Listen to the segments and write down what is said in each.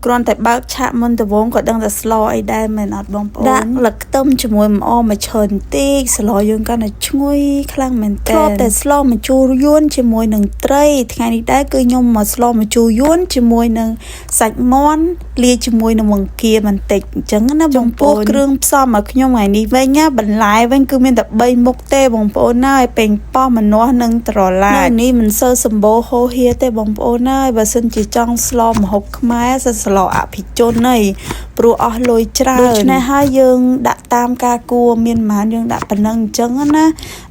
គ្រាន់តែបើកឆាកមុនដំបូងក៏ដឹងតែស្លអីដែរមែនអត់បងប្អូនដាក់លឹកខ្ទឹមជាមួយម្អមមួយឈើបន្តិចស្លយើងកាន់តែឈ្ងុយខ្លាំងមែនតើធ្លាប់តែស្លម្ជូរយួនជាមួយនឹងត្រីថ្ងៃនេះដែរគឺខ្ញុំមកស្លម្ជូរយួនជាមួយនឹងសាច់មាន់លាយជាមួយនឹងបង្គាបន្តិចអញ្ចឹងណាបងប្អូនគ្រឿងផ្សំរបស់ខ្ញុំថ្ងៃនេះវិញណាបន្លែវិញគឺមានតែ3មុខទេបងប្អូនណាឲ្យពេញប៉ោះម្នាស់និងត្រឡាចនេះមិនសូវសម្បូរហូរហៀទេបងប្អូនណាបើសិនជាចង់ស្លម្ហូបខ្មែរសិនស្លអភិជនហីព្រោះអស់លុយច្រើនដូច្នេះហើយយើងដាក់តាមការគួរមានប៉ុន្មានយើងដាក់ប៉ុណ្ណឹងអញ្ចឹងណា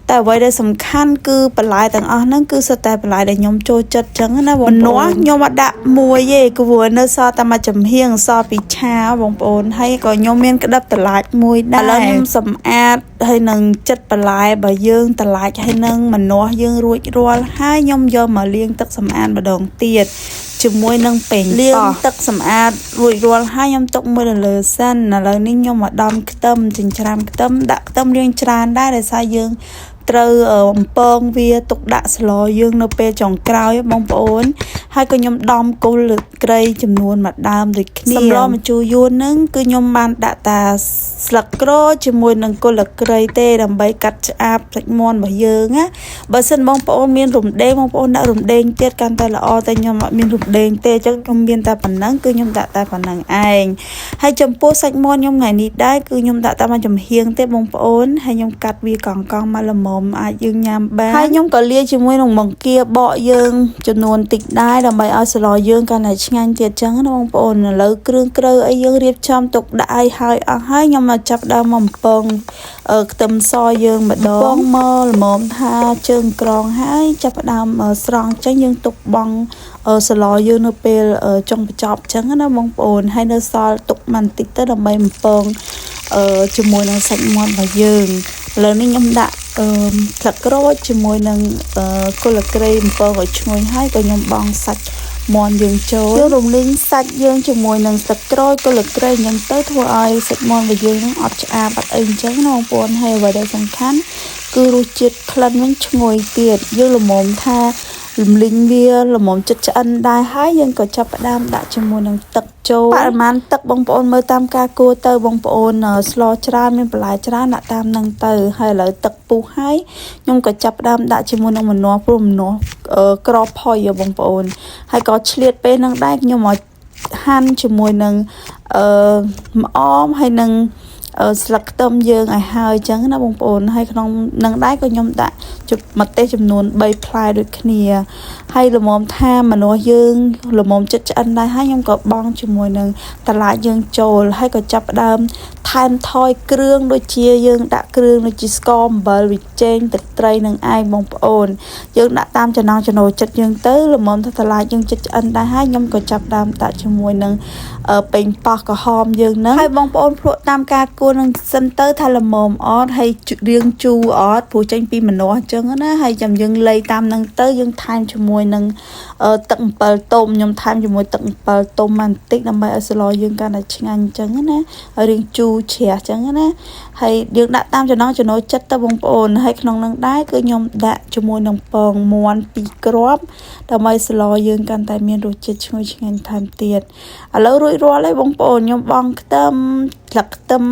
តែអ្វីដែលសំខាន់គឺបន្លែទាំងអស់ហ្នឹងគឺសុទ្ធតែបន្លែដែលខ្ញុំចូលចិត្តអញ្ចឹងណាបងប្អូនខ្ញុំអត់ដាក់មួយទេព្រោះនៅសល់តែមួយចំហៀងសល់ពីឆាបងប្អូនហើយក៏ខ្ញុំមានក្តិបតឡាចមួយដែរឥឡូវខ្ញុំសម្អាតហើយនឹងចិត្តបន្លែបើយើងតឡាចហើយនឹងម្នាស់យើងរួចរាល់ហើយខ្ញុំយកមកលាងទឹកសម្អាតម្ដងទៀតជាមួយនឹងពេញលាងទឹកសម្អាតរួចរាល់ហើយខ្ញុំទុកមួយលើសិនឥឡូវនេះខ្ញុំមកដំខ្ទឹមចិញ្ច្រាំខ្ទឹមដាក់ខ្ទឹមរៀងច្រើនដែរដោយសារយើងត្រូវអំពងវាទុកដាក់ស្លយើងនៅពេលចុងក្រោយបងប្អូនហើយក៏ខ្ញុំដំគល់លើក្រៃចំនួនមួយដើមដូចគ្នាសម្លម្ជូរយួនហ្នឹងគឺខ្ញុំបានដាក់តាស្លឹកក្រូចជាមួយនឹងគល់លើក្រៃទេដើម្បីកាត់ឆ្អាបសាច់មាន់របស់យើងណាបើសិនបងប្អូនមានរំដេងបងប្អូនដាក់រំដេងទៀតកាន់តែល្អតែខ្ញុំអត់មានរំដេងទេអញ្ចឹងខ្ញុំមានតែប៉ុណ្ណឹងគឺខ្ញុំដាក់តែប៉ុណ្ណឹងឯងហើយចំពោះសាច់មាន់ខ្ញុំថ្ងៃនេះដែរគឺខ្ញុំដាក់តែមួយចំហៀងទេបងប្អូនហើយខ្ញុំកាត់វាកង់មកល្មមអាចយើងញ៉ាំបានហើយខ្ញុំក៏លាយជាមួយនឹងបង្គាបកយើងចំនួនតិចដែរដើម្បីឲ្យស្លយើងកាន់តែឆ្ងាញ់ទៀតចឹងណាបងប្អូនឥឡូវគ្រឿងក្រៅអីយើងរៀបចំទុកដាក់ឲ្យហើយអស់ហើយខ្ញុំមកចាប់ដើមមកបំពងខ្ទឹមសយើងម្ដងមកល្មមថាជើងក្រងហើយចាប់ដើមស្រង់ចេញយើងទុកបងស្លយើងនៅពេលចុងបញ្ចប់ចឹងណាបងប្អូនហើយនៅសល់ទុកបន្តិចទៅដើម្បីបំពងជាមួយនឹងសាច់មាន់របស់យើងឥឡូវនេះខ្ញុំដាក់ស្លឹកក្រូចជាមួយនឹងគល់ក្រៃបំពងឲ្យឈ្ងុយហើយក៏ខ្ញុំបង់សាច់មាន់យើងចូលយើងរំលីងសាច់យើងជាមួយនឹងស្លឹកក្រូចគល់ក្រៃអញ្ចឹងទៅធ្វើឲ្យសាច់មាន់របស់យើងនឹងអត់ឆ្អាបអត់អីអញ្ចឹងណាបងប្អូនហើយអ្វីដែលសំខាន់គឺរសជាតិក្លិនវិញឈ្ងុយទៀតយើងល្មមថារំលីងវាល្មមចិត្តឆ្អិនដែរហើយយើងក៏ចាប់ផ្ដើមដាក់ជាមួយនឹងទឹកចូលបរិមាណទឹកបងប្អូនមើលតាមការគួរទៅបងប្អូនស្លច្រើនមានបន្លែច្រើនដាក់តាមនឹងទៅហើយឥឡូវទឹកពុះហើយខ្ញុំក៏ចាប់ផ្ដើមដាក់ជាមួយនឹងម្នាស់ព្រោះម្នាស់ក្របផុយបងប្អូនហើយក៏ឆ្លៀតពេលហ្នឹងដែរខ្ញុំមកហាន់ជាមួយនឹងម្អមហើយនឹងស្លឹកខ្ទឹមយើងឲ្យហើយអញ្ចឹងណាបងប្អូនហើយក្នុងនឹងដែរក៏ខ្ញុំដាក់ម្ទេសចំនួន3ផ្លែដូចគ្នាហើយល្មមថាម្នាស់យើងល្មមចិត្តឆ្អិនដែរហើយខ្ញុំក៏បង់ជាមួយនឹងតឡាចយើងចូលហើយក៏ចាប់ផ្ដើមថែមថយគ្រឿងដូចជាយើងដាក់គ្រឿងដូចជាស្ករអំបិលវិចេងទឹកត្រីនឹងឯងបងប្អូនយើងដាក់តាមចំណង់ចំណូលចិត្តយើងទៅល្មមថាតឡាចយើងចិត្តឆ្អិនដែរហើយខ្ញុំក៏ចាប់ផ្ដើមដាក់ជាមួយនឹងពេញប៉ោះក្រហមយើងហ្នឹងហើយបងប្អូនភ្លក់តាមការគួរនឹងសិនទៅថាល្មមអត់ហើយរៀងជូរអត់ព្រោះចេញពីម្នាស់អញ្ចឹងណាហើយចាំយើងលៃតាមហ្នឹងទៅយើងថែមជាមួយនឹងទឹកអំពិលទុំខ្ញុំថែមជាមួយទឹកអំពិលទុំបន្តិចដើម្បីឲ្យស្លយើងកាន់តែឆ្ងាញ់អញ្ចឹងណាហើយរៀងជូរជ្រះអញ្ចឹងណាហើយយើងដាក់តាមចំណង់ចំណូលចិត្តទៅបងប្អូនហើយក្នុងហ្នឹងដែរគឺខ្ញុំដាក់ជាមួយនឹងពងមាន់2គ្រាប់ដើម្បីស្លយើងកាន់តែមានរសជាតិឈ្ងុយឆ្ងាញ់ថែមទៀតឥឡូវរួចរាល់ហើយបងប្អូនខ្ញុំបង់ខ្ទឹមស្លឹកខ្ទឹម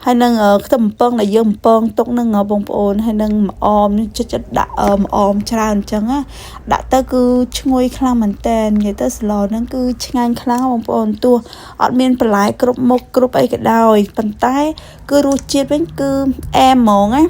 ហើយនឹងខ្ទឹមបំពងដែលយើងបំពងទុកនឹងបងប្អូនហើយនឹងម្អមចិត្តដាក់ម្អមច្រើនអញ្ចឹងណាដាក់ទៅគឺឈ្ងុយខ្លាំងមែនតើនិយាយទៅស្លហ្នឹងគឺឆ្ងាញ់ខ្លាំងបងប្អូនទោះអត់មានបន្លែគ្រប់មុខគ្រប់អីក៏ដោយប៉ុន្តែគឺរសជាតិវិញគឺអែមហ្មងណា